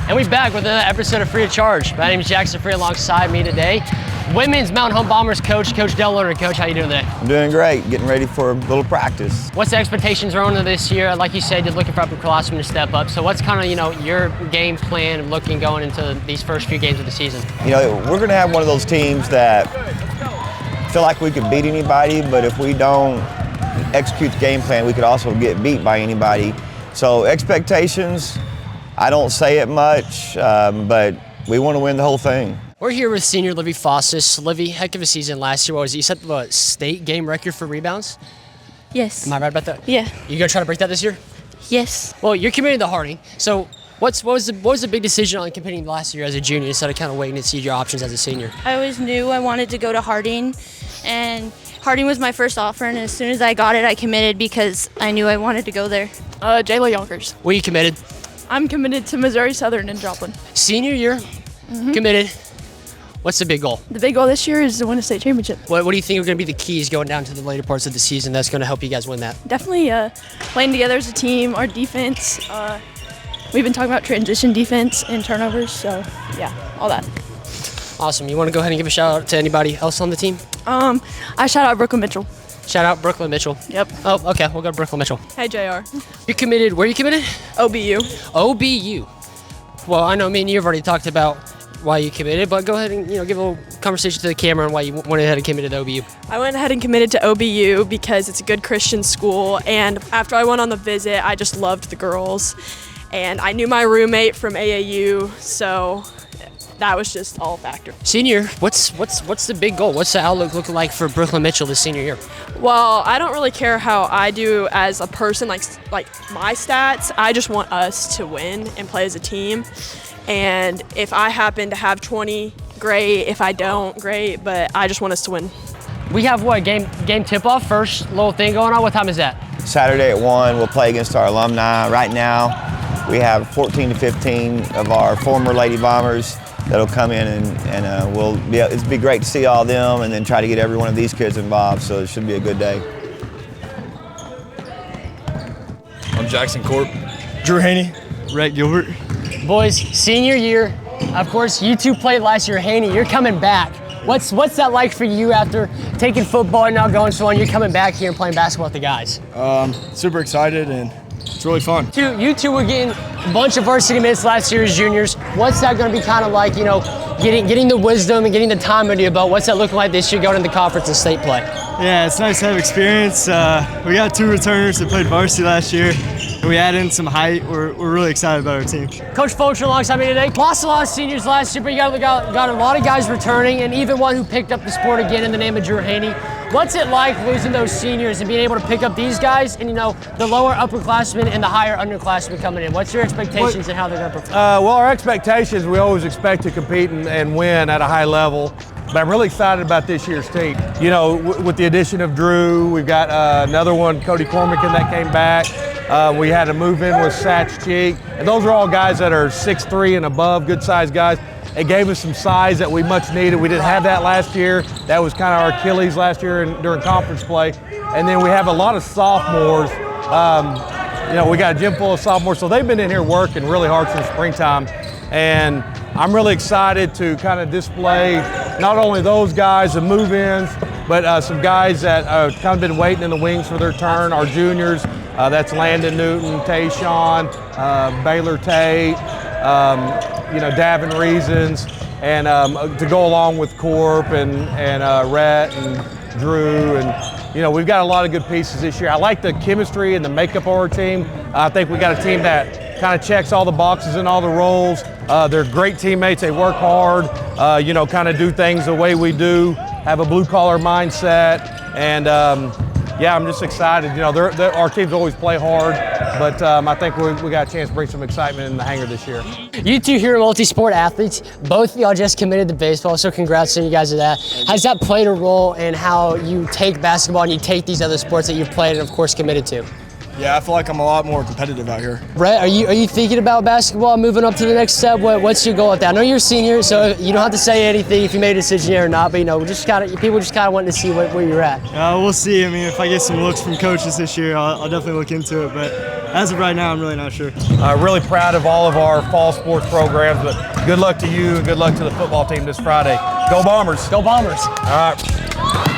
And we're back with another episode of Free of Charge. My name is Jackson Free. Alongside me today, Women's Mountain Home Bombers coach, Coach Del Lerner. Coach, how you doing today? I'm doing great, getting ready for a little practice. What's the expectations going into this year? Like you said, you're looking for upperclassmen to step up. So what's kind of, your game plan looking going into these first few games of the season? We're going to have one of those teams that feel like we could beat anybody, but if we don't execute the game plan, we could also get beat by anybody. So expectations, I don't say it much, but we want to win the whole thing. We're here with senior Livy Fossas. Livy, heck of a season last year. What was it? You set the state game record for rebounds? Yes. Am I right about that? Yeah. You gonna try to break that this year? Yes. Well, you're committed to Harding. So what was the big decision on competing last year as a junior instead of kind of waiting to see your options as a senior? I always knew I wanted to go to Harding, and Harding was my first offer, and as soon as I got it, I committed because I knew I wanted to go there. Jayla Yonkers. Were you committed? I'm committed to Missouri Southern in Joplin. Senior year, committed. What's the big goal? The big goal this year is to win a state championship. What do you think are going to be the keys going down to the later parts of the season that's going to help you guys win that? Definitely playing together as a team, our defense. We've been talking about transition defense and turnovers, so yeah, all that. Awesome. You want to go ahead and give a shout out to anybody else on the team? I shout out Brooklyn Mitchell. Shout out Brooklyn Mitchell. Yep. Oh, okay. We'll go to Brooklyn Mitchell. Hey, JR. You committed. Where are you committed? OBU. OBU. Well, I know me and you have already talked about why you committed, but go ahead and give a little conversation to the camera on why you went ahead and committed to OBU. I went ahead and committed to OBU because it's a good Christian school, and after I went on the visit, I just loved the girls, and I knew my roommate from AAU, so that was just all a factor. Senior, what's the big goal? What's the outlook looking like for Brooklyn Mitchell this senior year? Well, I don't really care how I do as a person, like my stats. I just want us to win and play as a team. And if I happen to have 20, great. If I don't, great. But I just want us to win. We have what, game tip-off, first little thing going on? What time is that? Saturday at 1, we'll play against our alumni. Right now, we have 14 to 15 of our former Lady Bombers that'll come in, and it'll be great to see all of them and then try to get every one of these kids involved, so it should be a good day. I'm Jackson Corp. Drew Haney. Rhett Gilbert. Boys, senior year, of course, you two played last year. Haney, you're coming back. What's that like for you after taking football and now going so on? You're coming back here and playing basketball with the guys. Super excited, and it's really fun. You two were getting a bunch of varsity minutes last year as juniors. What's that going to be kind of like, getting the wisdom and getting the time under your belt? What's that looking like this year going into conference and state play? Yeah, it's nice to have experience. We got 2 returners that played varsity last year, and we added in some height. We're really excited about our team. Coach Fulcher alongside me today. Lost a lot of seniors last year, but you got a lot of guys returning, and even one who picked up the sport again in the name of Drew Haney. What's it like losing those seniors and being able to pick up these guys and, the lower upperclassmen and the higher underclassmen coming in? What's your expectations and how they're going to perform? Well, our expectations, we always expect to compete and win at a high level. But I'm really excited about this year's team. With the addition of Drew, we've got another one, Cody Cormican, that came back. We had a move in with Satch Cheek. And those are all guys that are 6'3" and above, good-sized guys. It gave us some size that we much needed. We didn't have that last year. That was kind of our Achilles last year during conference play. And then we have a lot of sophomores. We got a gym full of sophomores, so they've been in here working really hard since springtime. And I'm really excited to kind of display not only those guys, the move-ins, but some guys that have kind of been waiting in the wings for their turn, our juniors. That's Landon Newton, Tayshawn, Baylor Tate, Davin Reasons, and to go along with Corp and Rhett and Drew. And, we've got a lot of good pieces this year. I like the chemistry and the makeup of our team. I think we got a team that kind of checks all the boxes and all the roles. They're great teammates. They work hard, kind of do things the way we do, have a blue-collar mindset. And, I'm just excited. Our teams always play hard, but I think we got a chance to bring some excitement in the Hangar this year. You two here are multi-sport athletes. Both of y'all just committed to baseball, so congrats to you guys on that. Has that played a role in how you take basketball and you take these other sports that you've played and, of course, committed to? Yeah, I feel like I'm a lot more competitive out here. Brett, are you thinking about basketball, moving up to the next step? What's your goal with that? I know you're a senior, so you don't have to say anything if you made a decision yet or not. But people just kind of wanting to see where you're at. We'll see. I mean, if I get some looks from coaches this year, I'll definitely look into it. But as of right now, I'm really not sure. Really proud of all of our fall sports programs, but good luck to you and good luck to the football team this Friday. Go Bombers! Go Bombers! All right.